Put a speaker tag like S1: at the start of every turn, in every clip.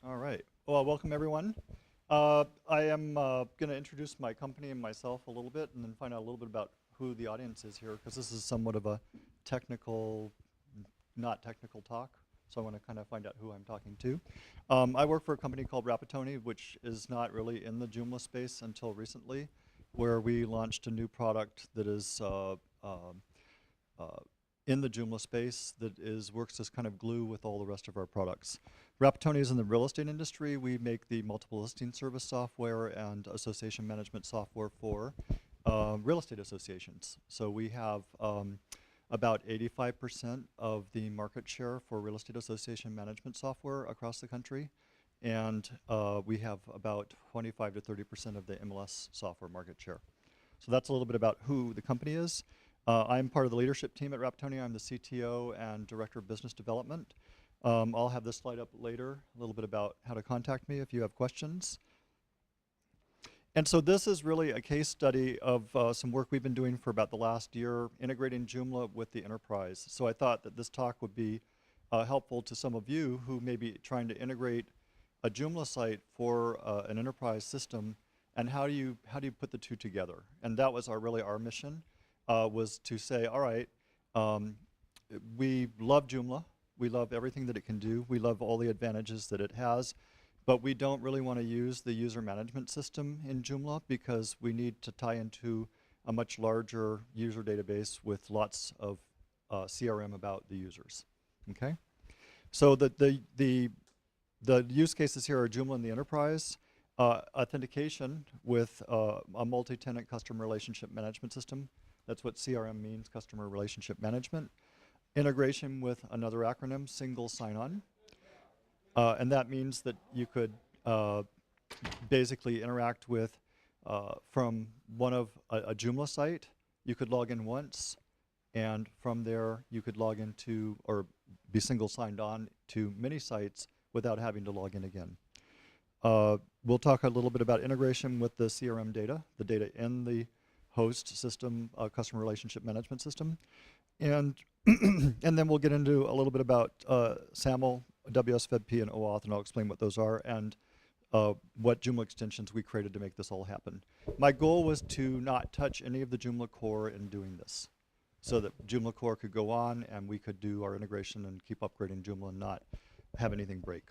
S1: All right. Well, welcome everyone. I am going to introduce my company and myself a little bit and then find out a little bit about who the audience is here, because this is somewhat of a technical, not technical talk. So I want to kind of find out who I'm talking to. I work for a company called Rapatoni, which is not really in the Joomla space until recently, where we launched a new product that is in the Joomla space that works as kind of glue with all the rest of our products. Rapatoni is in the real estate industry. We make the multiple listing service software and association management software for real estate associations. So we have about 85% of the market share for real estate association management software across the country. And we have about 25 to 30% of the MLS software market share. So that's a little bit about who the company is. I'm part of the leadership team at Rapatoni. I'm the CTO and Director of Business Development. I'll have this slide up later, a little bit about how to contact me if you have questions. And so this is really a case study of some work we've been doing for about the last year, integrating Joomla with the enterprise. So I thought that this talk would be helpful to some of you who may be trying to integrate a Joomla site for an enterprise system, and how do you put the two together? And that was really our mission. Was to say, all right, we love Joomla. We love everything that it can do. We love all the advantages that it has. But we don't really want to use the user management system in Joomla because we need to tie into a much larger user database with lots of CRM about the users. Okay? So the use cases here are Joomla in the enterprise, authentication with a multi-tenant customer relationship management system. That's what CRM means, customer relationship management. Integration with another acronym, single sign-on. And that means that you could basically interact with, from one of a Joomla site, you could log in once, and from there you could log into or be single signed on to many sites without having to log in again. We'll talk a little bit about integration with the CRM data, the data in the host system, customer relationship management system. And, and then we'll get into a little bit about SAML, WSFP, and OAuth, and I'll explain what those are and what Joomla extensions we created to make this all happen. My goal was to not touch any of the Joomla core in doing this, so that Joomla core could go on and we could do our integration and keep upgrading Joomla and not have anything break.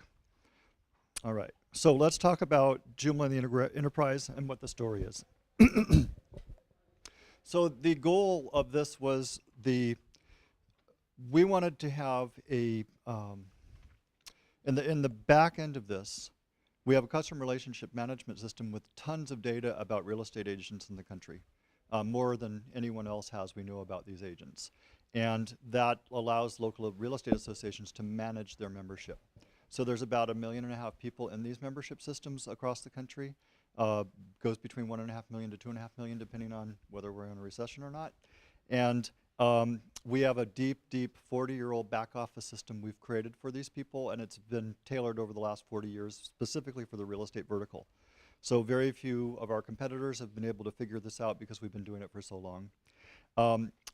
S1: All right, so let's talk about Joomla in the enterprise and what the story is. So the goal of this was we wanted to have a, in the back end of this, we have a customer relationship management system with tons of data about real estate agents in the country, more than anyone else has we know about these agents. And that allows local real estate associations to manage their membership. So there's about 1.5 million people in these membership systems across the country. Goes between 1.5 million to 2.5 million, depending on whether we're in a recession or not. And we have a deep 40-year-old back office system we've created for these people, and it's been tailored over the last 40 years specifically for the real estate vertical. So very few of our competitors have been able to figure this out because we've been doing it for so long.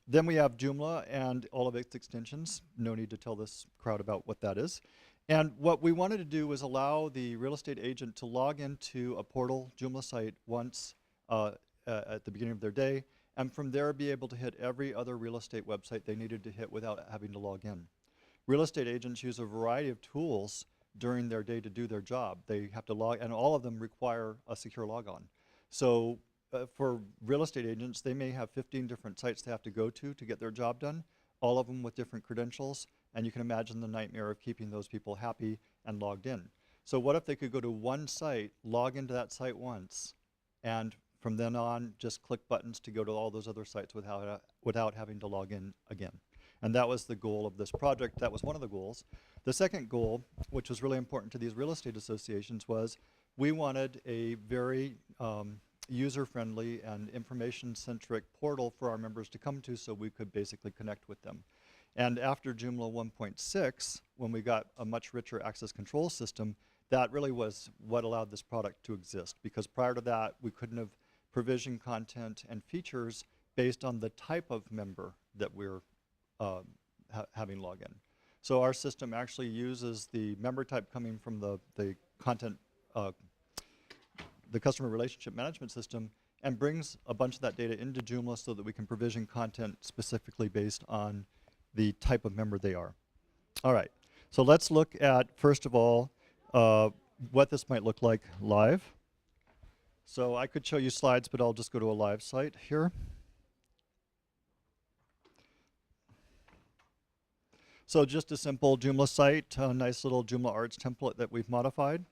S1: Then we have Joomla and all of its extensions. No need to tell this crowd about what that is. And what we wanted to do was allow the real estate agent to log into a portal Joomla site once at the beginning of their day, and from there be able to hit every other real estate website they needed to hit without having to log in. Real estate agents use a variety of tools during their day to do their job. They have to log, and all of them require a secure logon. So for real estate agents, they may have 15 different sites they have to go to get their job done, all of them with different credentials. And you can imagine the nightmare of keeping those people happy and logged in. So what if they could go to one site, log into that site once, and from then on just click buttons to go to all those other sites without having to log in again. And that was the goal of this project. That was one of the goals. The second goal, which was really important to these real estate associations, was we wanted a very user-friendly and information-centric portal for our members to come to so we could basically connect with them. And after Joomla 1.6, when we got a much richer access control system, that really was what allowed this product to exist. Because prior to that, we couldn't have provisioned content and features based on the type of member that we're having login. So our system actually uses the member type coming from the the customer relationship management system, and brings a bunch of that data into Joomla so that we can provision content specifically based on the type of member they are. All right, so let's look at, first of all, what this might look like live. So I could show you slides, but I'll just go to a live site here. So just a simple Joomla site, a nice little Joomla Arts template that we've modified.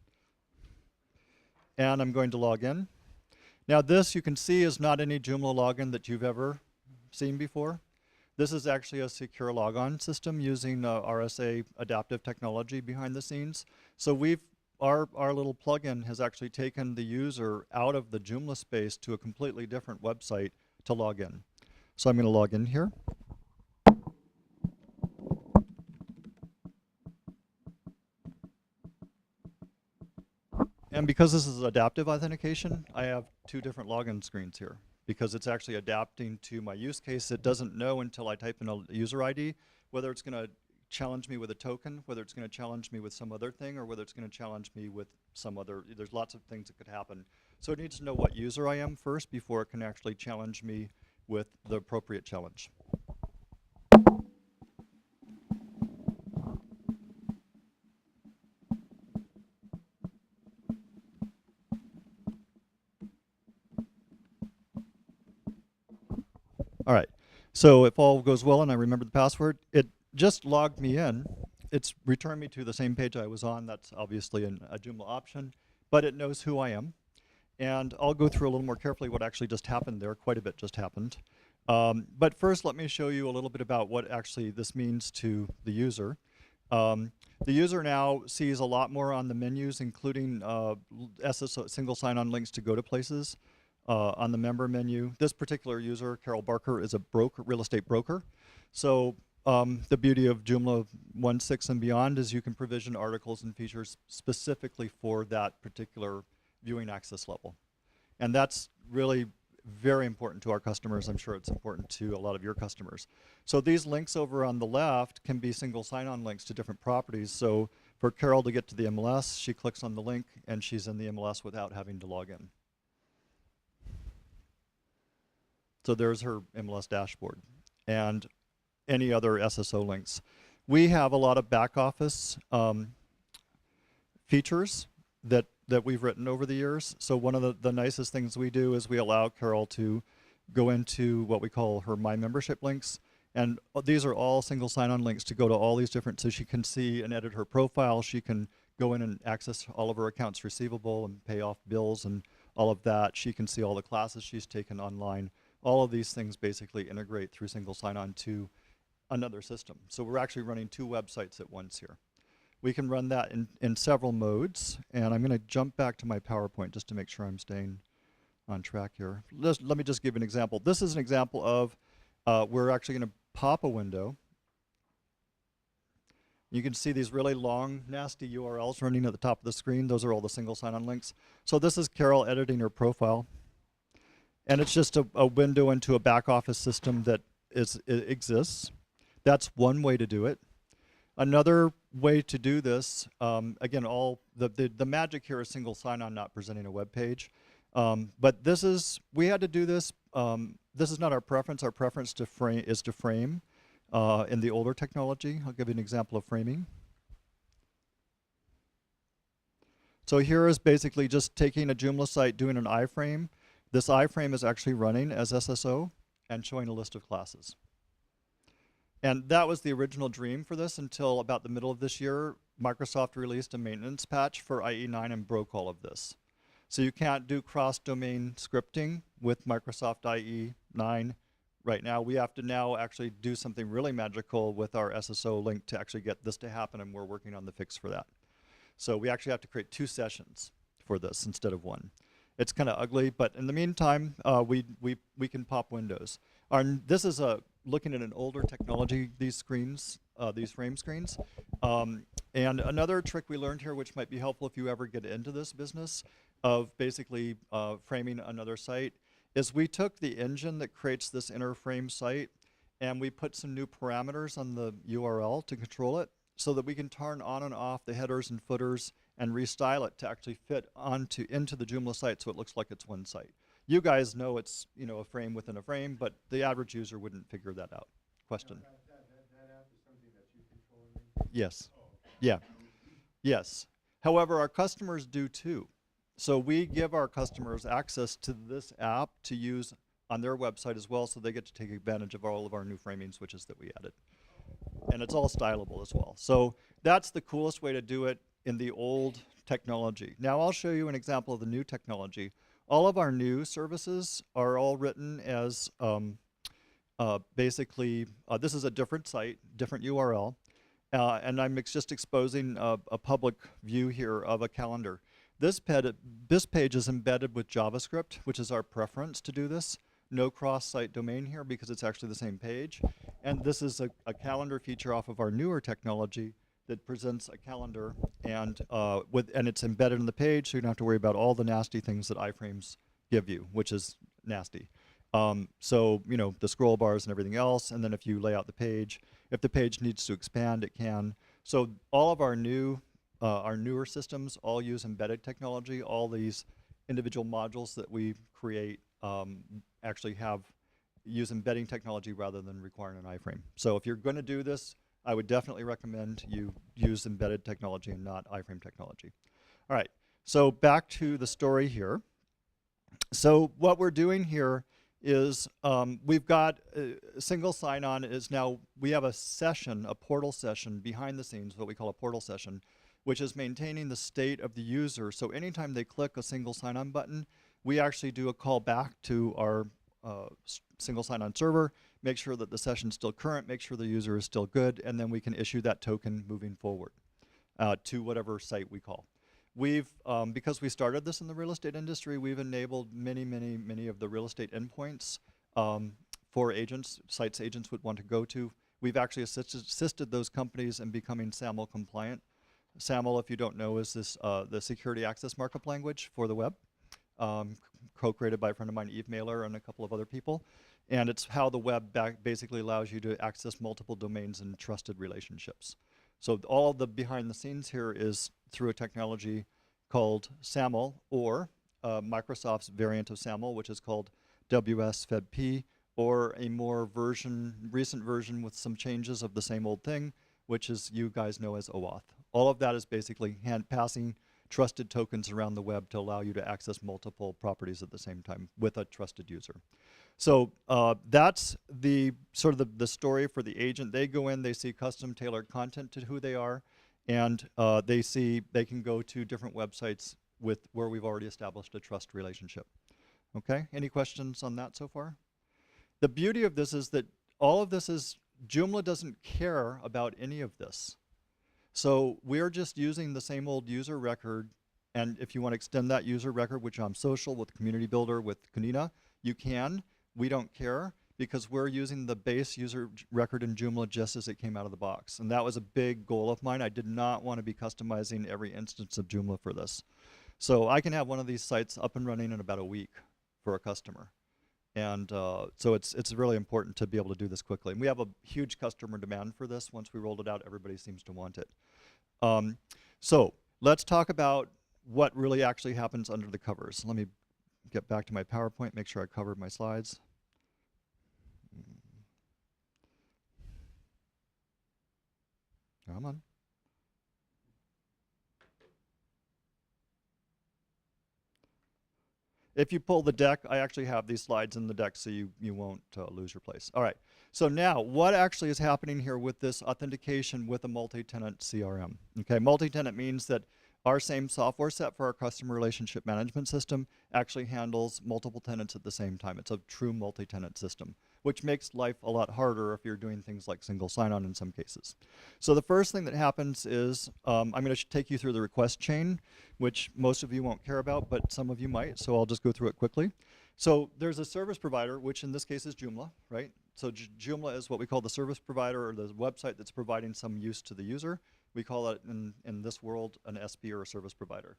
S1: And I'm going to log in. Now this, you can see, is not any Joomla login that you've ever seen before. This is actually a secure logon system using RSA adaptive technology behind the scenes. So our little plugin has actually taken the user out of the Joomla space to a completely different website to log in. So I'm going to log in here. And because this is adaptive authentication, I have two different login screens here because it's actually adapting to my use case. It doesn't know until I type in a user ID whether it's going to challenge me with a token, whether it's going to challenge me with some other thing, or whether it's going to challenge me with some other, there's lots of things that could happen. So it needs to know what user I am first before it can actually challenge me with the appropriate challenge. All right, so if all goes well and I remember the password, it just logged me in. It's returned me to the same page I was on. That's obviously a Joomla option, but it knows who I am. And I'll go through a little more carefully what actually just happened there. Quite a bit just happened. But first, let me show you a little bit about what actually this means to the user. The user now sees a lot more on the menus, including SSO, single sign-on links to go to places. On the member menu, this particular user, Carol Barker, is a real estate broker. So the beauty of Joomla 1.6 and beyond is you can provision articles and features specifically for that particular viewing access level. And that's really very important to our customers. I'm sure it's important to a lot of your customers. So these links over on the left can be single sign-on links to different properties. So for Carol to get to the MLS, she clicks on the link and she's in the MLS without having to log in. So there's her MLS dashboard and any other SSO links. We have a lot of back office features that we've written over the years. So one of the nicest things we do is we allow Carol to go into what we call her My Membership links. And these are all single sign-on links to go to all these different, so she can see and edit her profile. She can go in and access all of her accounts receivable and pay off bills and all of that. She can see all the classes she's taken online. All of these things basically integrate through single sign-on to another system. So we're actually running two websites at once here. We can run that in several modes, and I'm going to jump back to my PowerPoint just to make sure I'm staying on track here. Let me just give an example. This is an example of we're actually going to pop a window. You can see these really long, nasty URLs running at the top of the screen. Those are all the single sign-on links. So this is Carol editing her profile. And it's just a window into a back office system that exists. That's one way to do it. Another way to do this, again, the magic here is single sign-on, not presenting a web page. But we had to do this. This is not our preference. Our preference is to frame in the older technology. I'll give you an example of framing. So here is basically just taking a Joomla site, doing an iframe. This iframe is actually running as SSO and showing a list of classes. And that was the original dream for this until about the middle of this year. Microsoft released a maintenance patch for IE9 and broke all of this. So you can't do cross-domain scripting with Microsoft IE9 right now. We have to now actually do something really magical with our SSO link to actually get this to happen, and we're working on the fix for that. So we actually have to create 2 sessions for this instead of 1. It's kind of ugly, but in the meantime, we can pop windows. This is looking at an older technology, these screens, these frame screens. And another trick we learned here, which might be helpful if you ever get into this business of basically framing another site, is we took the engine that creates this inner frame site and we put some new parameters on the URL to control it so that we can turn on and off the headers and footers and restyle it to actually fit into the Joomla site so it looks like it's one site. You guys know it's a frame within a frame, but the average user wouldn't figure that out. Question?
S2: That app is something that you control and maintain?
S1: Yes.
S2: Oh, okay.
S1: Yeah. Yes. However, our customers do too. So we give our customers access to this app to use on their website as well, so they get to take advantage of all of our new framing switches that we added. And it's all stylable as well. So that's the coolest way to do it in the old technology. Now I'll show you an example of the new technology. All of our new services are all written as basically, this is a different site, different URL. And I'm just exposing a public view here of a calendar. This page is embedded with JavaScript, which is our preference to do this. No cross-site domain here because it's actually the same page. And this is a calendar feature off of our newer technology that presents a calendar and it's embedded in the page, so you don't have to worry about all the nasty things that iframes give you, which is nasty. So the scroll bars and everything else, and then if you lay out the page, if the page needs to expand, it can. So all of our newer systems all use embedded technology. All these individual modules that we create actually use embedding technology rather than requiring an iframe. So if you're going to do this, I would definitely recommend you use embedded technology and not iframe technology. All right, so back to the story here. So what we're doing here is we've got single sign-on is now, we have a session, a portal session behind the scenes, what we call a portal session, which is maintaining the state of the user. So anytime they click a single sign-on button, we actually do a call back to our single sign-on server, make sure that the session's still current, make sure the user is still good, and then we can issue that token moving forward to whatever site we call. We've, because we started this in the real estate industry, we've enabled many of the real estate endpoints for agents, sites agents would want to go to. We've actually assisted those companies in becoming SAML compliant. SAML, if you don't know, is this the security access markup language for the web, co-created by a friend of mine, Eve Mailer, and a couple of other people. And it's how the web basically allows you to access multiple domains and trusted relationships. So all the behind the scenes here is through a technology called SAML, or Microsoft's variant of SAML, which is called WSFP, or a more recent version with some changes of the same old thing, which is you guys know as OAuth. All of that is basically passing trusted tokens around the web to allow you to access multiple properties at the same time with a trusted user. So that's the sort of the story for the agent. They go in, they see custom tailored content to who they are, and they can go to different websites where we've already established a trust relationship. Okay, any questions on that so far? The beauty of this is that all of this is, Joomla doesn't care about any of this. So we're just using the same old user record, and if you want to extend that user record, which I'm social with Community Builder with Kanina, you can. We don't care because we're using the base user record in Joomla just as it came out of the box. And that was a big goal of mine. I did not want to be customizing every instance of Joomla for this. So I can have one of these sites up and running in about a week for a customer. And so it's really important to be able to do this quickly. And we have a huge customer demand for this. Once we rolled it out, everybody seems to want it. So let's talk about what really actually happens under the covers. Let me get back to my PowerPoint, make sure I covered my slides. Come on. If you pull the deck, I actually have these slides in the deck so you won't lose your place. All right, so now what actually is happening here with this authentication with a multi-tenant CRM? Okay, multi-tenant means that our same software set for our customer relationship management system actually handles multiple tenants at the same time. It's a true multi-tenant system, which makes life a lot harder if you're doing things like single sign-on in some cases. So the first thing that happens is, I'm going to take you through the request chain, which most of you won't care about, but some of you might, so I'll just go through it quickly. So there's a service provider, which in this case is Joomla, right? So Joomla is what we call the service provider, or the website that's providing some use to the user. We call it, in this world, an SP or a service provider.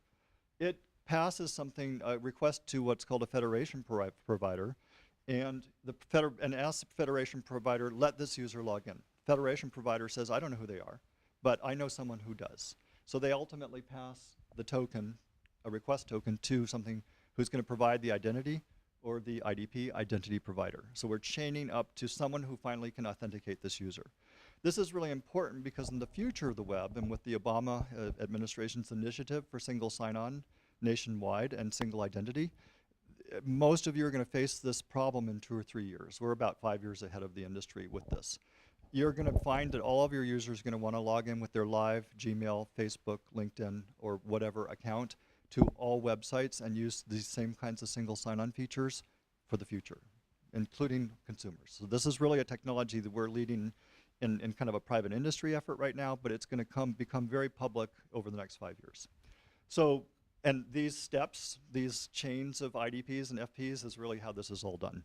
S1: It passes something, a request to what's called a federation provider, and asks the federation provider, let this user log in. Federation provider says, I don't know who they are, but I know someone who does. So they ultimately pass the token, a request token, to something who's going to provide the identity or the IDP, identity provider. So we're chaining up to someone who finally can authenticate this user. This is really important because in the future of the web, and with the Obama administration's initiative for single sign-on nationwide and single identity, most of you are going to face this problem in 2 or 3 years. We're about 5 years ahead of the industry with this. You're going to find that all of your users are going to want to log in with their live Gmail, Facebook, LinkedIn, or whatever account to all websites and use these same kinds of single sign-on features for the future, including consumers. So this is really a technology that we're leading in kind of a private industry effort right now, but it's going to become very public over the next 5 years. So, and these steps, these chains of IDPs and FPs is really how this is all done.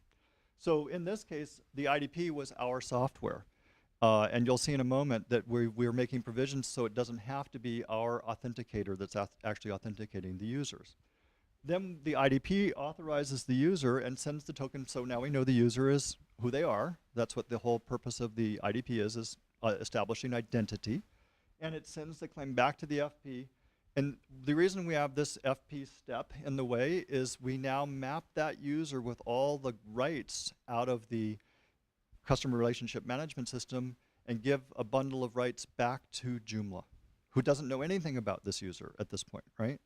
S1: So in this case, the IDP was our software. And you'll see in a moment that we're making provisions so it doesn't have to be our authenticator that's actually authenticating the users. Then the IDP authorizes the user and sends the token, so now we know the user is who they are. That's what the whole purpose of the IDP is establishing identity. And it sends the claim back to the FP. And the reason we have this FP step in the way is we now map that user with all the rights out of the customer relationship management system and give a bundle of rights back to Joomla, who doesn't know anything about this user at this point, right?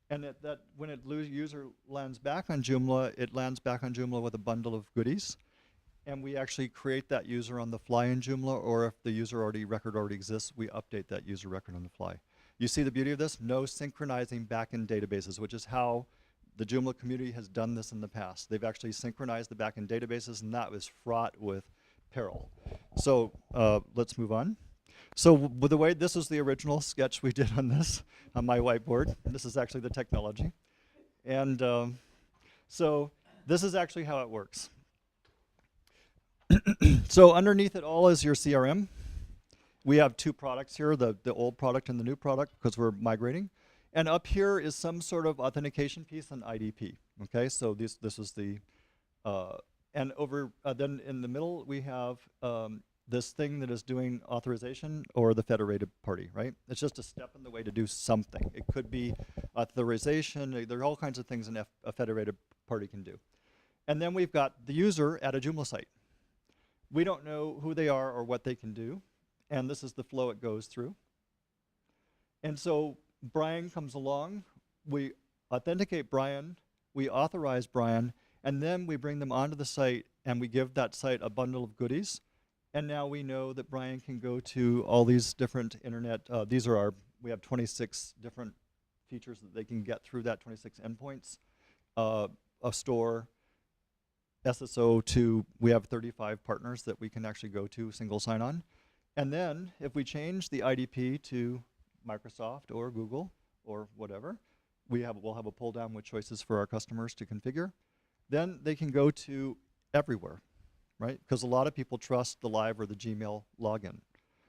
S1: And when a user lands back on Joomla, it lands back on Joomla with a bundle of goodies. And we actually create that user on the fly in Joomla, or if the user record already exists, we update that user record on the fly. You see the beauty of this? No synchronizing back-end databases, which is how the Joomla community has done this in the past. They've actually synchronized the back-end databases, and that was fraught with peril. So let's move on. So with the way, this is the original sketch we did on this, on my whiteboard. This is actually the technology. And so this is actually how it works. So underneath it all is your CRM. We have 2 products here, the old product and the new product, because we're migrating. And up here is some sort of authentication piece on IDP. Okay, so this is the, and over, then in the middle we have this thing that is doing authorization or the federated party, right? It's just a step in the way to do something. It could be authorization, there are all kinds of things a federated party can do. And then we've got the user at a Joomla site. We don't know who they are or what they can do, and this is the flow it goes through. And so Brian comes along, we authenticate Brian, we authorize Brian, and then we bring them onto the site and we give that site a bundle of goodies. And now we know that Brian can go to all these different internet, we have 26 different features that they can get through that, 26 endpoints, a store, SSO to, we have 35 partners that we can actually go to single sign-on. And then if we change the IDP to Microsoft or Google or whatever, we'll have a pull down with choices for our customers to configure. Then they can go to everywhere, right? Because a lot of people trust the Live or the Gmail login.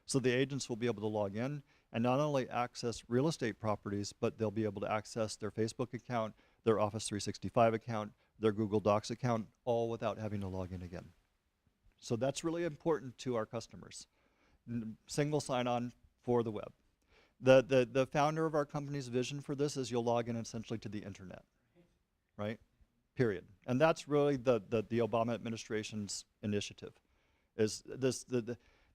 S1: So the agents will be able to log in and not only access real estate properties, but they'll be able to access their Facebook account, their Office 365 account, their Google Docs account, all without having to log in again. So that's really important to our customers. Single sign-on for the web. The founder of our company's vision for this is you'll log in essentially to the internet, right? Period. And that's really the Obama administration's initiative. Is this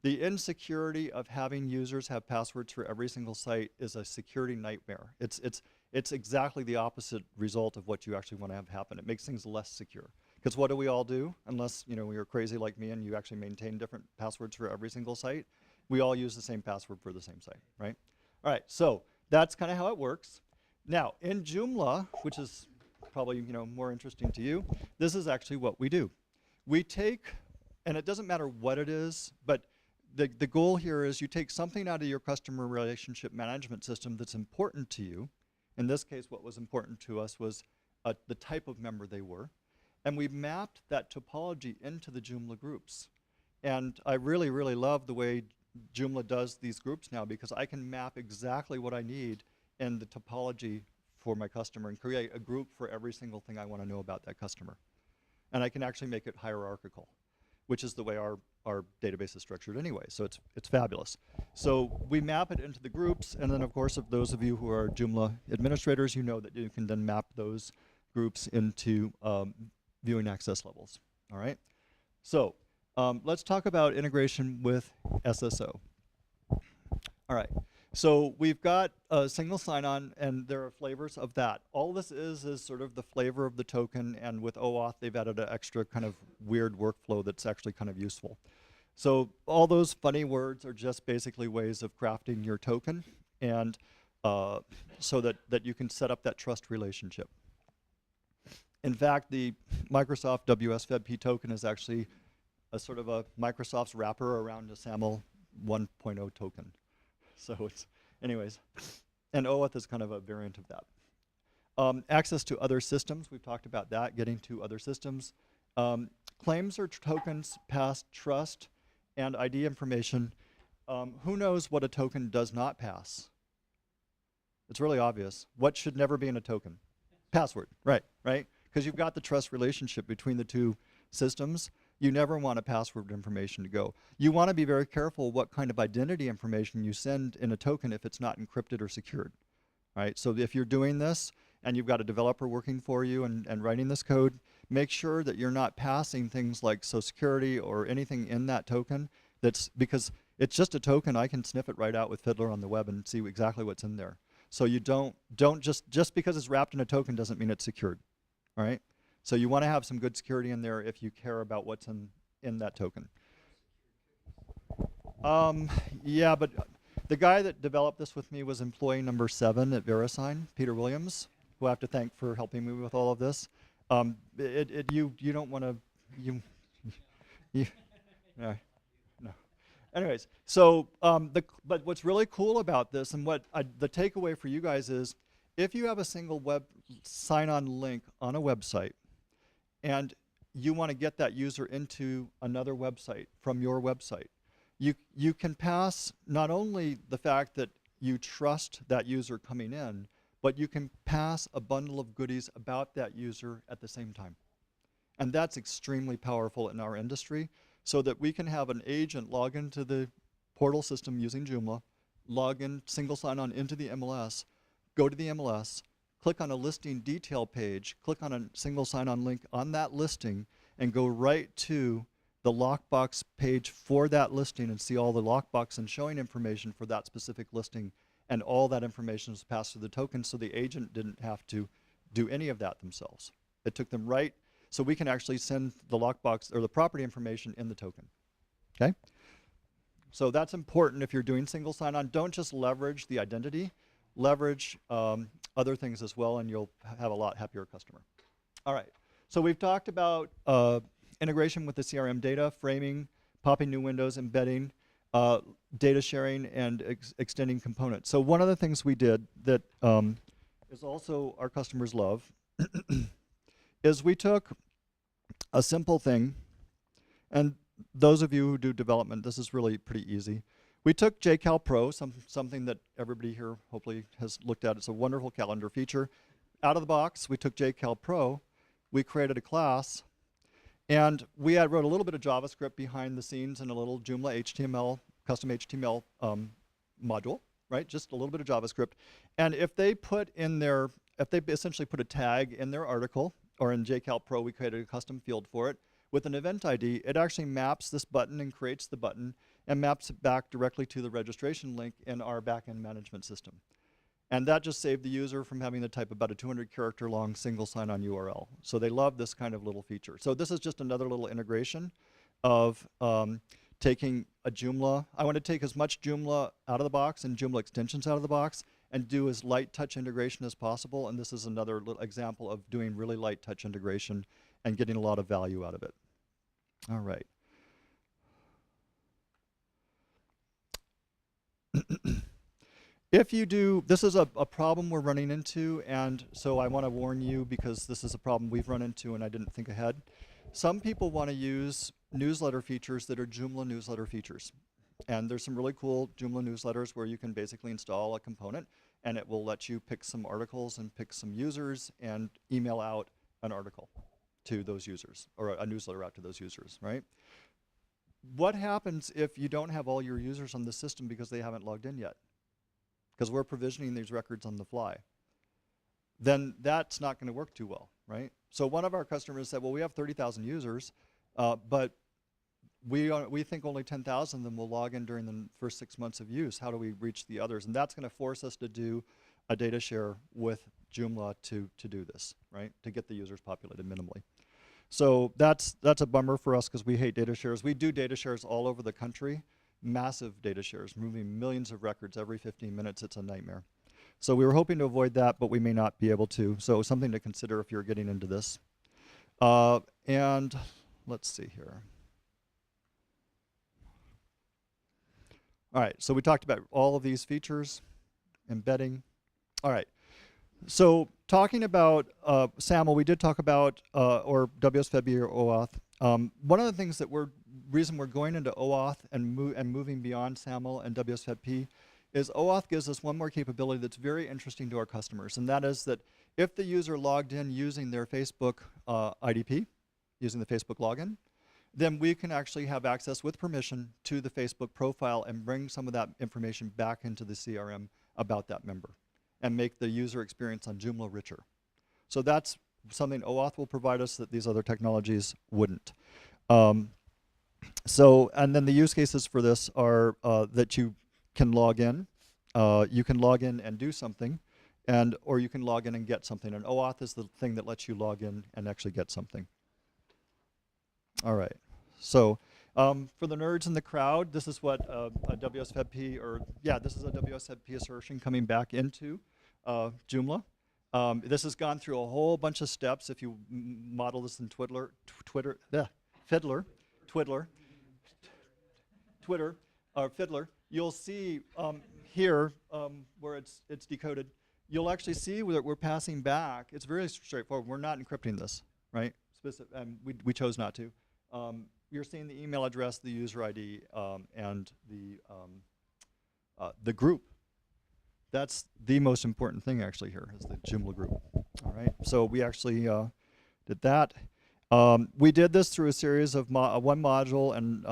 S1: the insecurity of having users have passwords for every single site is a security nightmare. It's exactly the opposite result of what you actually want to have happen. It makes things less secure. Because what do we all do? Unless you're crazy like me and you actually maintain different passwords for every single site, we all use the same password for the same site, right? All right, so that's kind of how it works. Now, in Joomla, which is probably more interesting to you, this is actually what we do. We take, and it doesn't matter what it is, but the goal here is you take something out of your customer relationship management system that's important to you. In this case, what was important to us was the type of member they were. And we mapped that topology into the Joomla groups. And I really, really love the way Joomla does these groups now, because I can map exactly what I need in the topology for my customer and create a group for every single thing I want to know about that customer. And I can actually make it hierarchical. which is the way our database is structured anyway. So it's fabulous. So we map it into the groups, and then of course, if those of you who are Joomla administrators, you know that you can then map those groups into viewing access levels. All right. So let's talk about integration with SSO. All right. So we've got a single sign-on, and there are flavors of that. All this is sort of the flavor of the token, and with OAuth, they've added an extra kind of weird workflow that's actually kind of useful. So all those funny words are just basically ways of crafting your token, and so that you can set up that trust relationship. In fact, the Microsoft WSFP token is actually a sort of a Microsoft's wrapper around a SAML 1.0 token. So it's, anyways, and OAuth is kind of a variant of that. Access to other systems, we've talked about that, getting to other systems. Claims or tokens pass trust and ID information. Who knows what a token does not pass? It's really obvious. What should never be in a token? Password, right? Because you've got the trust relationship between the two systems. You never want a password information to go. You want to be very careful what kind of identity information you send in a token if it's not encrypted or secured, right? So if you're doing this and you've got a developer working for you and writing this code, make sure that you're not passing things like social security or anything in that token. That's because it's just a token. I can sniff it right out with Fiddler on the web and see exactly what's in there. So you don't just because it's wrapped in a token doesn't mean it's secured, all right? So you want to have some good security in there if you care about what's in that token. Yeah, but the guy that developed this with me was employee number 7 at VeriSign, Peter Williams, who I have to thank for helping me with all of this. You don't want to no. Anyways, so but what's really cool about this, and what the takeaway for you guys is, if you have a single web sign-on link on a website, and you want to get that user into another website from your website, you can pass not only the fact that you trust that user coming in, but you can pass a bundle of goodies about that user at the same time. And that's extremely powerful in our industry, so that we can have an agent log into the portal system using Joomla, log in, single sign-on into the MLS, go to the MLS, click on a listing detail page, click on a single sign-on link on that listing, and go right to the lockbox page for that listing and see all the lockbox and showing information for that specific listing, and all that information is passed through the token, so the agent didn't have to do any of that themselves. It took them right, so we can actually send the lockbox or the property information in the token, okay? So that's important if you're doing single sign-on. Don't just leverage the identity, leverage other things as well, and you'll have a lot happier customer. All right, so we've talked about integration with the CRM data, framing, popping new windows, embedding, data sharing, and extending components. So one of the things we did that is also our customers love is we took a simple thing, and those of you who do development, this is really pretty easy. We took JCal Pro, something that everybody here hopefully has looked at. It's a wonderful calendar feature. Out of the box, we took JCal Pro, we created a class, and we wrote a little bit of JavaScript behind the scenes and a little Joomla HTML, custom HTML module, right? Just a little bit of JavaScript. And if they essentially put a tag in their article, or in JCal Pro, we created a custom field for it, with an event ID, it actually maps this button and creates the button and maps it back directly to the registration link in our backend management system. And that just saved the user from having to type about a 200-character long single sign-on URL. So they love this kind of little feature. So this is just another little integration of taking a Joomla. I want to take as much Joomla out of the box and Joomla extensions out of the box and do as light touch integration as possible. And this is another little example of doing really light touch integration and getting a lot of value out of it. All right. If you do, this is a problem we're running into, and so I want to warn you because this is a problem we've run into and I didn't think ahead. Some people want to use newsletter features that are Joomla newsletter features. And there's some really cool Joomla newsletters where you can basically install a component and it will let you pick some articles and pick some users and email out an article to those users, or a newsletter out to those users, right? what happens if you don't have all your users on the system because they haven't logged in yet? Because we're provisioning these records on the fly. Then that's not going to work too well, right? So one of our customers said, well, we have 30,000 users, but we think only 10,000 of them will log in during the first 6 months of use. How do we reach the others? And that's going to force us to do a data share with Joomla to do this, right? To get the users populated minimally. So that's a bummer for us because we hate data shares. We do data shares all over the country, massive data shares, moving millions of records every 15 minutes. It's a nightmare. So we were hoping to avoid that, but we may not be able to. So something to consider if you're getting into this. And let's see here. All right, so we talked about all of these features, embedding. All right, so talking about SAML, we did talk about, or WSFP or OAuth. One of the things that reason we're going into OAuth and moving beyond SAML and WSFP is OAuth gives us one more capability that's very interesting to our customers, and that is that if the user logged in using their Facebook IDP, using the Facebook login, then we can actually have access with permission to the Facebook profile and bring some of that information back into the CRM about that member and make the user experience on Joomla richer. So that's something OAuth will provide us that these other technologies wouldn't. And then the use cases for this are that you can log in. You can log in and do something, or you can log in and get something. And OAuth is the thing that lets you log in and actually get something. All right. So for the nerds in the crowd, this is what a WSFP, this is a WSFP assertion coming back into Joomla. This has gone through a whole bunch of steps. If you model this in Twiddler, you'll see here where it's decoded. You'll actually see that we're passing back. It's very straightforward. We're not encrypting this, right? We chose not to. You're seeing the email address, the user ID, and the group. That's the most important thing actually here is the Joomla group. All right, so we actually did that. We did this through a series of one module and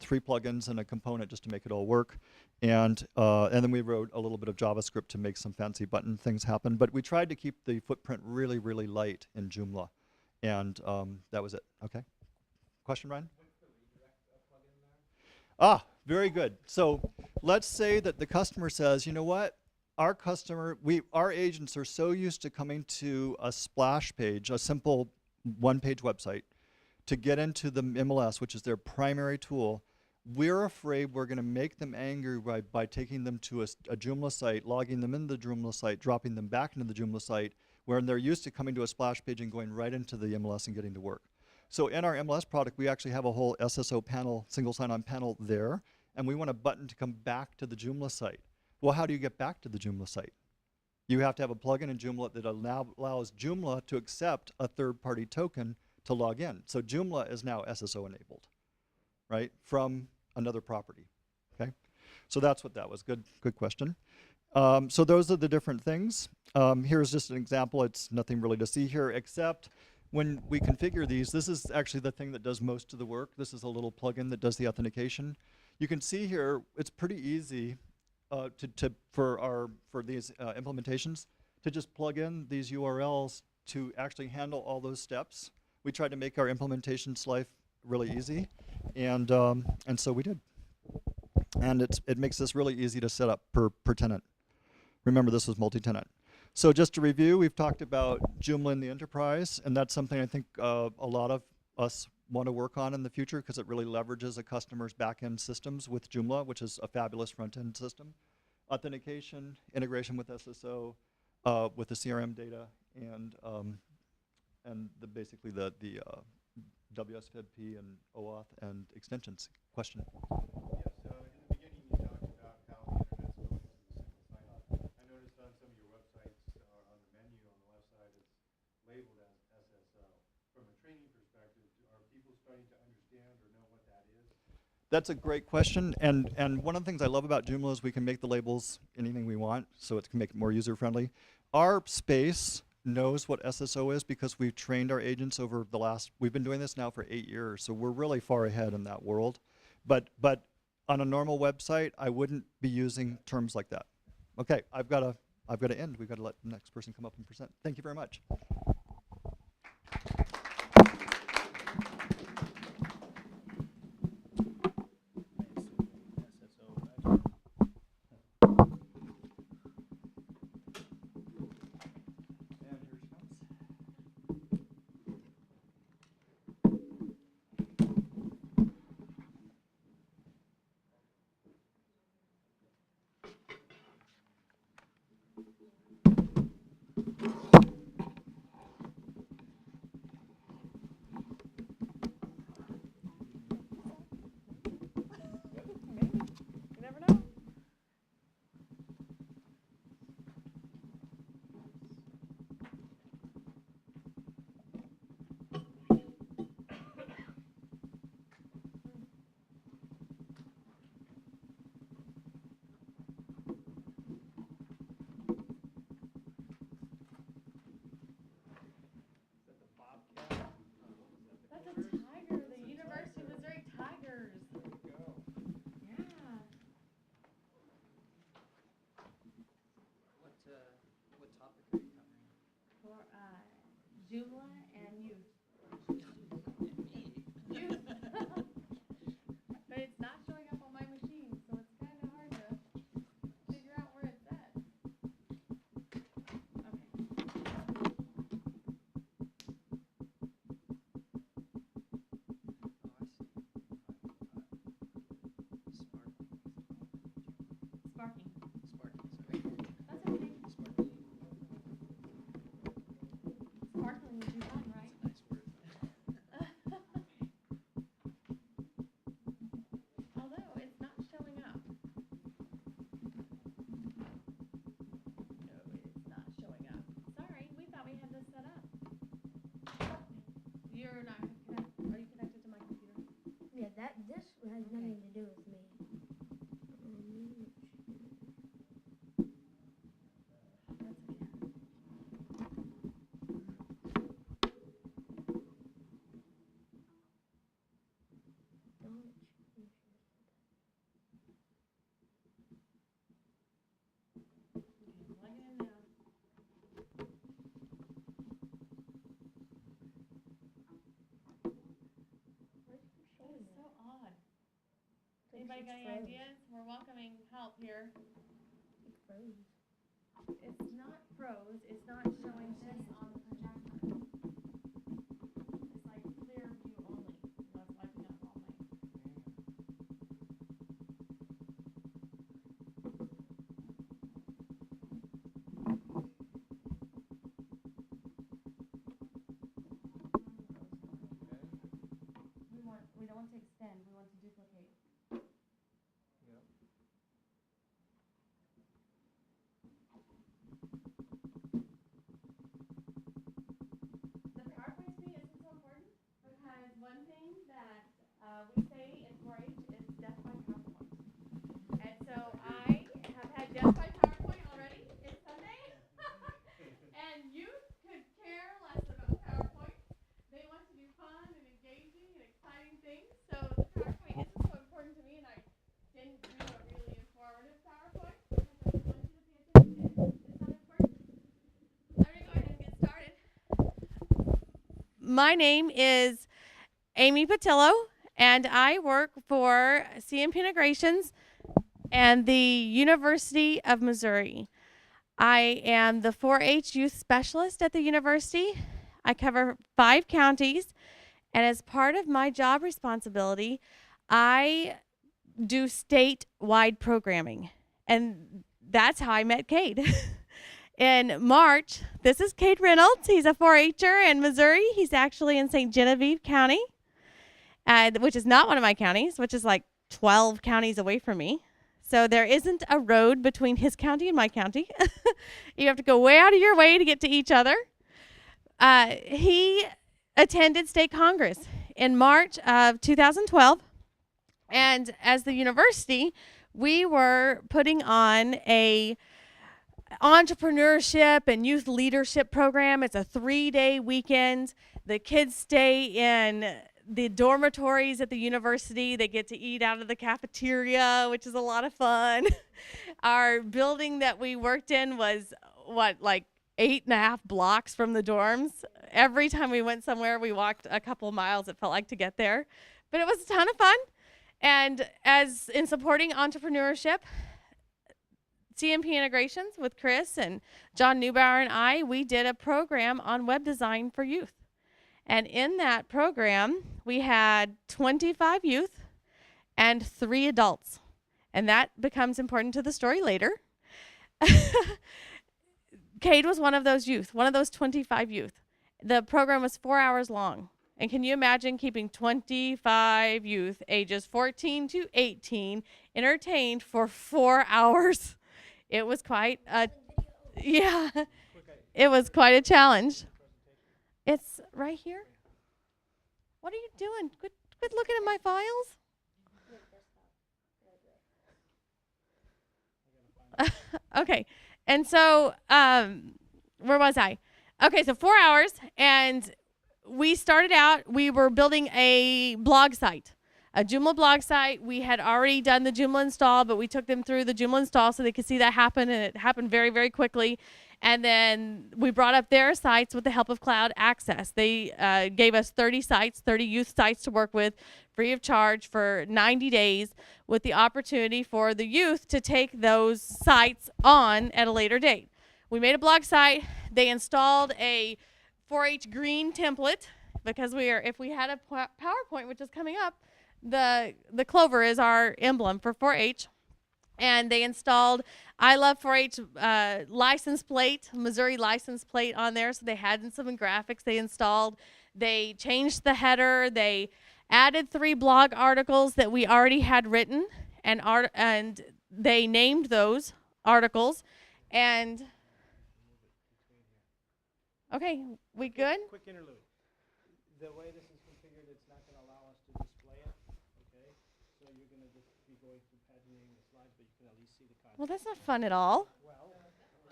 S1: 3 plugins and a component just to make it all work. And then we wrote a little bit of JavaScript to make some fancy button things happen. But we tried to keep the footprint really, really light in Joomla. And that was it. Okay. Question, Ryan? What's the redirect plugin there? Very good. So let's say that the customer says, you know what? Our agents are so used to coming to a splash page, a simple one-page website, to get into the MLS, which is their primary tool. We're afraid we're going to make them angry by taking them to a Joomla site, logging them into the Joomla site, dropping them back into the Joomla site, where they're used to coming to a splash page and going right into the MLS and getting to work. So in our MLS product, we actually have a whole SSO panel, single sign-on panel there, and we want a button to come back to the Joomla site. Well, how do you get back to the Joomla site? You have to have a plugin in Joomla that allows Joomla to accept a third-party token to log in. So Joomla is now SSO enabled, right, from another property, okay? So that's what that was. Good question. So those are the different things. Here's just an example. It's nothing really to see here, except when we configure these, this is actually the thing that does most of the work. This is a little plugin that does the authentication. You can see here, it's pretty easy for these implementations to just plug in these URLs to actually handle all those steps. We tried to make our implementation's life really easy, and so we did. And it makes this really easy to set up per tenant. Remember, this was multi-tenant. So just to review, we've talked about Joomla in the enterprise, and that's something I think a lot of us want to work on in the future because it really leverages a customer's back-end systems with Joomla, which is a fabulous front-end system. Authentication, integration with SSO, with the CRM data, and basically the WSFP and OAuth and extensions. Question?
S2: Yeah, so in the beginning you talked about how the internet's going to the single sign-on. I noticed on some of your websites, on the menu on the left side, it's labeled as SSO. From a training perspective, are people starting to understand or know what that is?
S1: That's a great question, and one of the things I love about Joomla is we can make the labels anything we want, so it can make it more user-friendly. Our space knows what SSO is because we've trained our agents over we've been doing this now for 8 years, so we're really far ahead in that world. But on a normal website, I wouldn't be using terms like that. Okay, I've got to end. We've got to let the next person come up and present. Thank you very much.
S3: Joomla and youth. Youth. But it's not showing up on my machine, so it's kind of hard to figure out where it's at. Sparking. That's okay. Sparkling would be fun, right? Although it's not showing up. No, it's not showing up. Sorry, we thought we had this set up. You're not connected. Are you connected to my computer?
S4: Yeah, this has nothing to do with me.
S3: That's okay. Plug it in now. That is so odd. Anybody got any ideas? We're welcoming help here.
S4: It froze.
S3: It's not froze. It's not showing this on the projector. It's like clear view only. That's wiping out all my. We don't want to extend. We want to duplicate. The PowerPoint to me isn't so important because one thing that we say in 4-H is death by PowerPoint. And so I have had death by PowerPoint already. It's Sunday. And youth could care less about PowerPoint. They want to do fun and engaging and exciting things. So the PowerPoint isn't so important to me, and I didn't do a really informative PowerPoint because I want you to pay attention. It's not important. I'm going to go ahead and get started. My name is Amy Patillo, and I work for CRM Integrations and the University of Missouri. I am the 4-H youth specialist at the university. I cover 5 counties, and as part of my job responsibility, I do statewide programming, and that's how I met Cade. In March, this is Cade Reynolds. He's a 4-H'er in Missouri. He's actually in St. Genevieve County, which is not one of my counties, which is like 12 counties away from me. So there isn't a road between his county and my county. You have to go way out of your way to get to each other. He attended state congress in March of 2012. And as the university, we were putting on a entrepreneurship and youth leadership program. It's a 3-day weekend. The kids stay in the dormitories at the university. They get to eat out of the cafeteria, which is a lot of fun. Our building that we worked in was, like 8.5 blocks from the dorms. Every time we went somewhere, we walked a couple miles, it felt like, to get there. But it was a ton of fun. And as in supporting entrepreneurship, CMP Integrations with Chris and John Neubauer and I, we did a program on web design for youth. And in that program, we had 25 youth and 3 adults. And that becomes important to the story later. Cade was one of those youth, one of those 25 youth. The program was 4 hours long. And can you imagine keeping 25 youth, ages 14 to 18, entertained for 4 hours? It was quite a, yeah, it was quite a challenge. It's right here. What are you doing? Quit looking at my files. Okay, and so where was I? Okay, so 4 hours, and we started out, we were building a blog site, a Joomla blog site. We had already done the Joomla install, but we took them through the Joomla install so they could see that happen, and it happened very, very quickly. And then we brought up their sites with the help of Cloud Access. They gave us 30 sites, 30 youth sites to work with, free of charge for 90 days, with the opportunity for the youth to take those sites on at a later date. We made a blog site. They installed a 4-H green template, because if we had a PowerPoint, which is coming up, the clover is our emblem for 4-H. And they installed I Love 4-H license plate, Missouri license plate on there. So they had some graphics they installed. They changed the header. They added 3 blog articles that we already had written, and they named those articles. And okay, we good?
S5: Quick interlude. The way this is configured, it's not going to allow us to display it, okay? So you're going to just be going through paginating the slides, but you can at least see the content.
S3: Well, that's not fun at all.
S5: Well,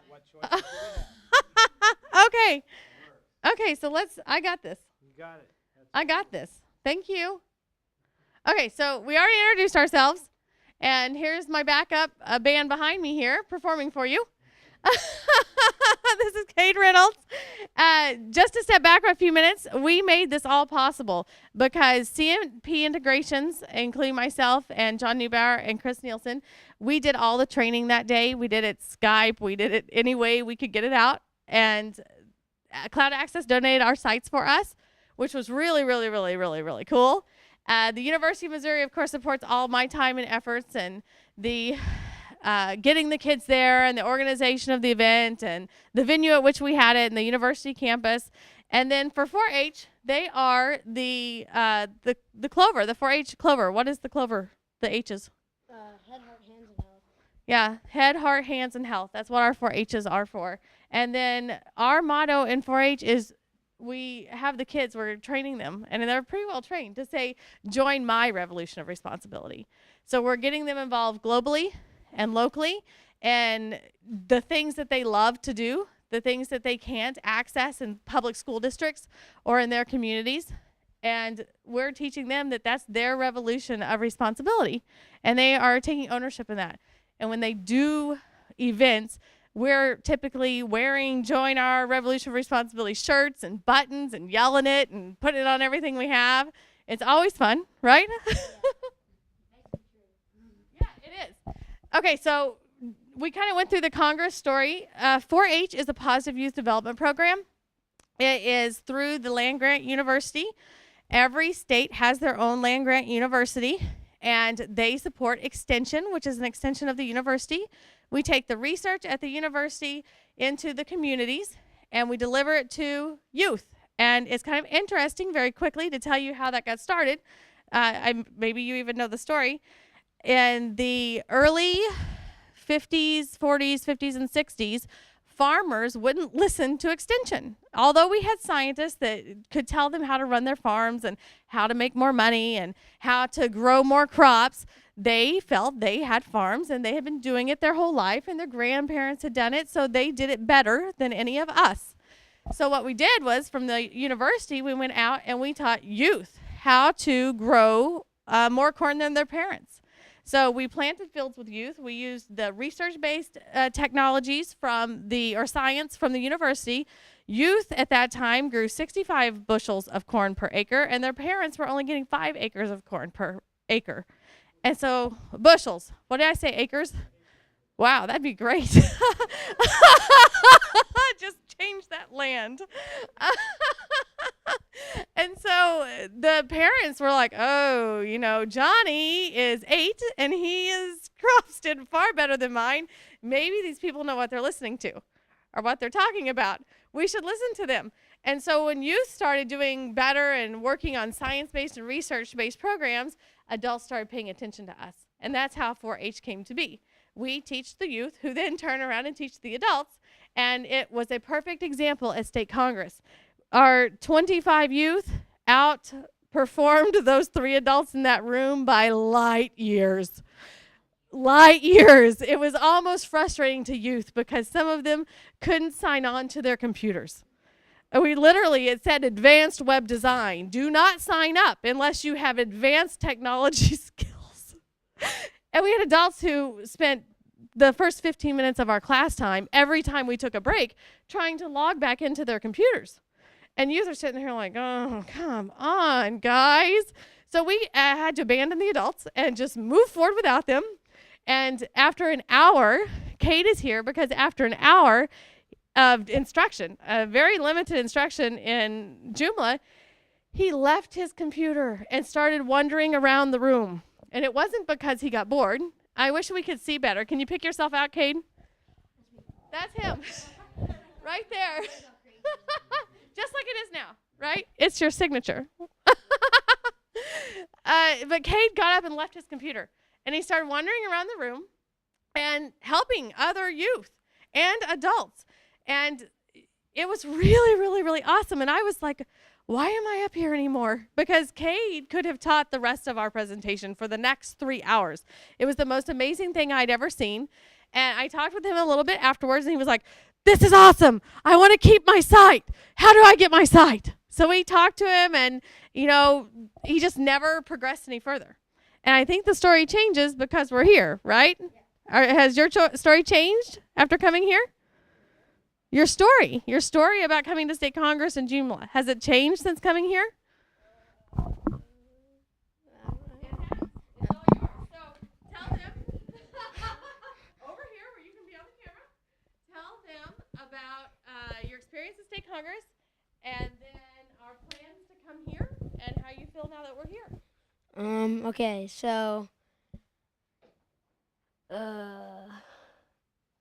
S5: what choice do we have?
S3: Okay. Okay, so I got this.
S5: You got it.
S3: I got this. Thank you. Okay, so we already introduced ourselves, and here's my backup band behind me here performing for you. This is Cade Reynolds. Just to step back for a few minutes, we made this all possible because CMP Integrations, including myself and John Neubauer and Chris Nielsen, we did all the training that day. We did it Skype. We did it any way we could get it out. And Cloud Access donated our sites for us, which was really, really, really, really, really cool. The University of Missouri, of course, supports all my time and efforts, and the getting the kids there, and the organization of the event, and the venue at which we had it, and the university campus. And then for 4-H, they are the clover, the 4-H clover. What is the clover? The H's.
S4: Head, heart, hands, and health.
S3: Yeah, head, heart, hands, and health. That's what our 4-H's are for. And then our motto in 4-H is, we have the kids, we're training them, and they're pretty well trained to say, join my revolution of responsibility. So we're getting them involved globally and locally, and the things that they love to do, the things that they can't access in public school districts or in their communities. And we're teaching them that that's their revolution of responsibility, and they are taking ownership in that. And when they do events, we're typically wearing Join Our Revolution of Responsibility shirts and buttons and yelling it and putting it on everything we have. It's always fun, right? Yeah, it is. Okay, so we kind of went through the Congress story. 4-H is a positive youth development program. It is through the land grant university. Every state has their own land grant university, and they support extension, which is an extension of the university. We take the research at the university into the communities, and we deliver it to youth. And it's kind of interesting, very quickly, to tell you how that got started. Maybe you even know the story. In the early 50s, 40s, 50s, and 60s, farmers wouldn't listen to extension. Although we had scientists that could tell them how to run their farms and how to make more money and how to grow more crops, they felt they had farms and they had been doing it their whole life, and their grandparents had done it, so they did it better than any of us. So what we did was, from the university, we went out and we taught youth how to grow more corn than their parents. So we planted fields with youth. We used the research-based technologies or science from the university. Youth at that time grew 65 bushels of corn per acre, and their parents were only getting 5 acres of corn per acre. And so bushels. What did I say, acres? Wow, that'd be great. Just change that land. And so the parents were like, oh, Johnny is 8 and his crops did far better than mine. Maybe these people know what they're listening to or what they're talking about. We should listen to them. And so when youth started doing better and working on science-based and research-based programs, adults started paying attention to us. And that's how 4-H came to be. We teach the youth, who then turn around and teach the adults. And it was a perfect example at State Congress. Our 25 youth outperformed those 3 adults in that room by light years. Light years. It was almost frustrating to youth because some of them couldn't sign on to their computers. It said advanced web design. Do not sign up unless you have advanced technology skills. And we had adults who spent the first 15 minutes of our class time, every time we took a break, trying to log back into their computers. And youth are sitting here like, oh, come on, guys. So we had to abandon the adults and just move forward without them. And after an hour, Cade is here because after an hour of instruction, a very limited instruction in Joomla, he left his computer and started wandering around the room. And it wasn't because he got bored. I wish we could see better. Can you pick yourself out, Cade? That's him. Right there. Just like it is now, right? It's your signature. But Cade got up and left his computer. And he started wandering around the room and helping other youth and adults. And it was really, really, really awesome. And I was like, why am I up here anymore? Because Cade could have taught the rest of our presentation for the next 3 hours. It was the most amazing thing I'd ever seen. And I talked with him a little bit afterwards, and he was like, this is awesome. I want to keep my site. How do I get my site? So we talked to him, and, he just never progressed any further. And I think the story changes because we're here, right? Has your story changed after coming here? Your story about coming to State Congress and Joomla, has it changed since coming here? So tell them, over here where you can be on the camera, tell them about your experience at State Congress and then our plans to come here and how you feel now that we're here.
S4: Okay, so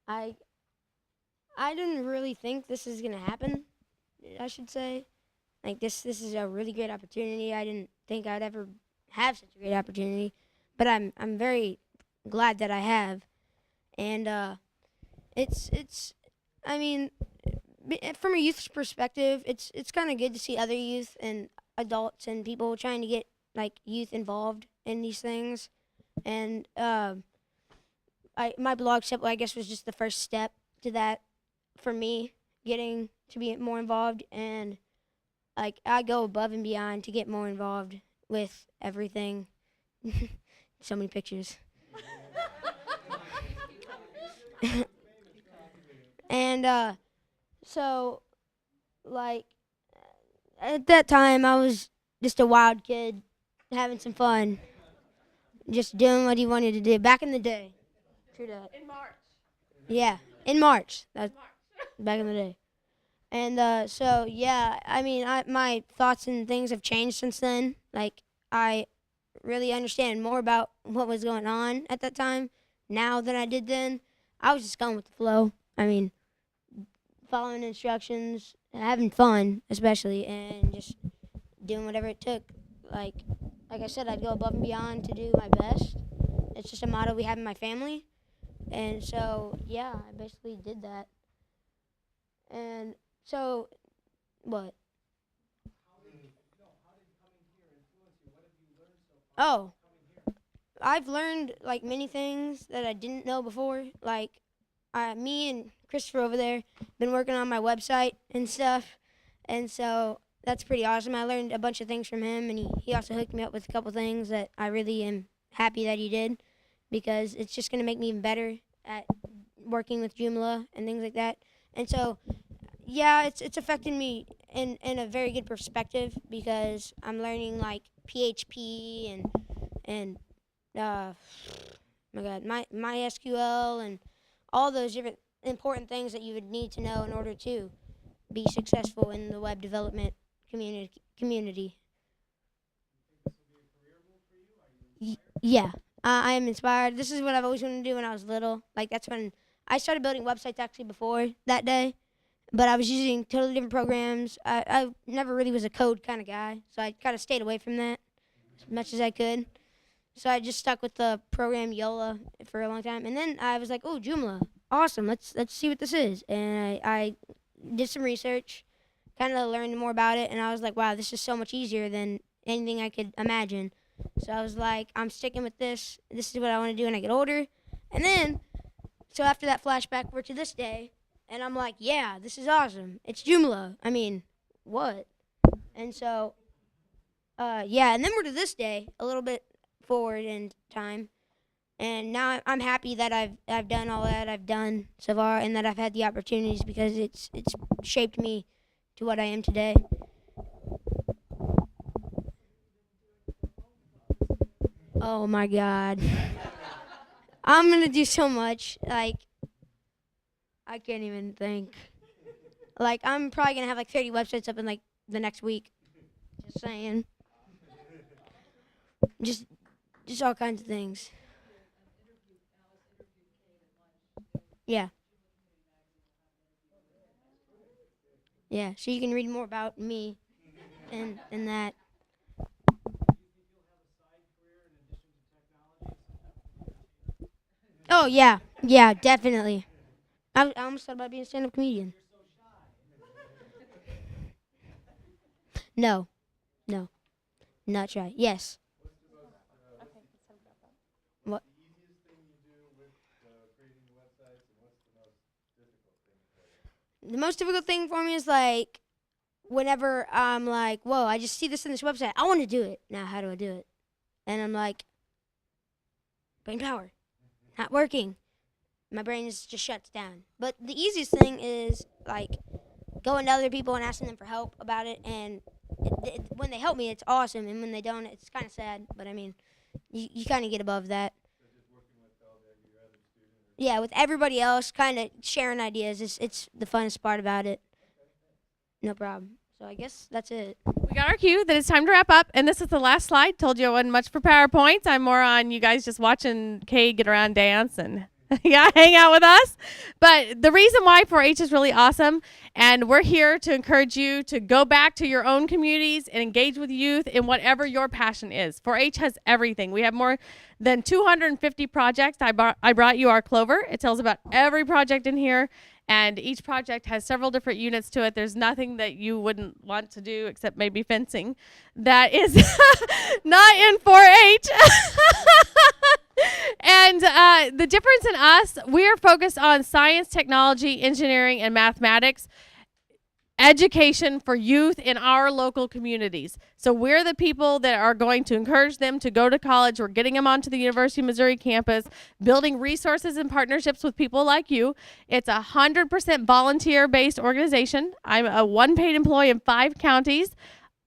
S4: I didn't really think this is gonna happen, I should say. Like this is a really great opportunity. I didn't think I'd ever have such a great opportunity, but I'm very glad that I have. And I mean, from a youth's perspective, it's kind of good to see other youth and adults and people trying to get youth involved in these things. And my blog step, I guess, was just the first step to that for me, getting to be more involved. And I go above and beyond to get more involved with everything. So many pictures. And so at that time I was just a wild kid having some fun, just doing what he wanted to do back in the day. True that.
S3: In March.
S4: Yeah, in March. That's back in the day. And so yeah, I mean, my thoughts and things have changed since then. I really understand more about what was going on at that time now than I did then. I was just going with the flow. I mean, following instructions, having fun, especially, and just doing whatever it took. Like I said, I'd go above and beyond to do my best. It's just a motto we have in my family. And so, yeah, I basically did that. And so, what? Oh, I've learned many things that I didn't know before. Me and Christopher over there been working on my website and stuff, and so that's pretty awesome. I learned a bunch of things from him, and he also hooked me up with a couple things that I really am happy that he did, because it's just going to make me even better at working with Joomla and things like that. And so, yeah, it's affecting me in a very good perspective, because I'm learning like PHP and my SQL and all those different important things that you would need to know in order to be successful in the web development community. Yeah, I am inspired. This is what I've always wanted to do when I was little. Like, that's when I started building websites actually before that day, but I was using totally different programs. I never really was a code kind of guy, so I kind of stayed away from that as much as I could. So I just stuck with the program Yola for a long time, and then I was like, "Oh, Joomla, awesome! Let's see what this is." And I did some research, kind of learned more about it, and I was like, "Wow, this is so much easier than anything I could imagine." So I was like, "I'm sticking with this. This is what I want to do when I get older." And then, so after that flashback, we're to this day, and I'm like, "Yeah, this is awesome. It's Joomla. I mean, what?" And so, yeah, and then we're to this day, a little bit forward in time, and now I'm happy that I've done all that I've done so far, and that I've had the opportunities, because it's shaped me to what I am today. Oh my God, I'm gonna do so much. Like, I can't even think. Like, I'm probably gonna have like 30 websites up in like the next week. Just saying. Just all kinds of things. Yeah. Yeah, so you can read more about me and that. Oh, yeah. Yeah, definitely. I almost thought about being a stand-up comedian. No. No. Not shy. Yes. What? The most difficult thing for me is like whenever I'm like, whoa, I just see this in this website. I want to do it. Now, how do I do it? And I'm like, brain power. Not working. My brain just shuts down. But the easiest thing is like going to other people and asking them for help about it. And when they help me, it's awesome. And when they don't, it's kind of sad. But I mean, you kind of get above that. Yeah, with everybody else, kind of sharing ideas. It's the funnest part about it. No problem. So I guess that's it.
S3: We got our cue that it's time to wrap up, and this is the last slide. Told you I wasn't much for PowerPoints. I'm more on you guys just watching Cade get around dance and yeah, hang out with us. But the reason why 4-H is really awesome, and we're here to encourage you to go back to your own communities and engage with youth in whatever your passion is. 4-H has everything. We have more than 250 projects. I brought you our Clover. It tells about every project in here, and each project has several different units to it. There's nothing that you wouldn't want to do except maybe fencing that is not in 4-H. And the difference in us, we are focused on science, technology, engineering, and mathematics, education for youth in our local communities. So we're the people that are going to encourage them to go to college. We're getting them onto the University of Missouri campus, building resources and partnerships with people like you. It's 100% volunteer-based organization. I'm a one paid employee in 5 counties.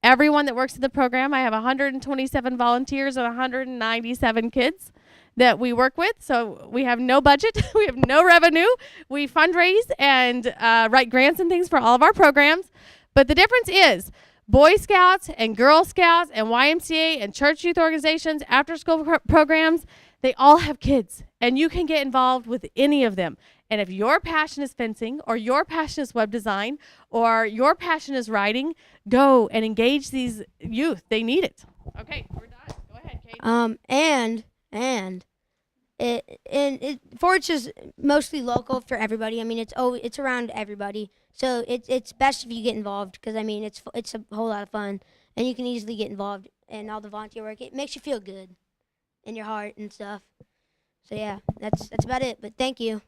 S3: Everyone that works in the program, I have 127 volunteers and 197 kids that we work with. So we have no budget. We have no revenue. We fundraise and write grants and things for all of our programs. But the difference is Boy Scouts and Girl Scouts and YMCA and church youth organizations, after school programs, they all have kids, and you can get involved with any of them. And if your passion is fencing, or your passion is web design, or your passion is writing, go and engage these youth. They need it. Okay, we're done. Go ahead, Cade.
S4: And 4-H is mostly local for everybody. I mean, it's around everybody. So it's best if you get involved, because I mean it's a whole lot of fun, and you can easily get involved in all the volunteer work. It makes you feel good in your heart and stuff. So yeah, that's about it. But thank you.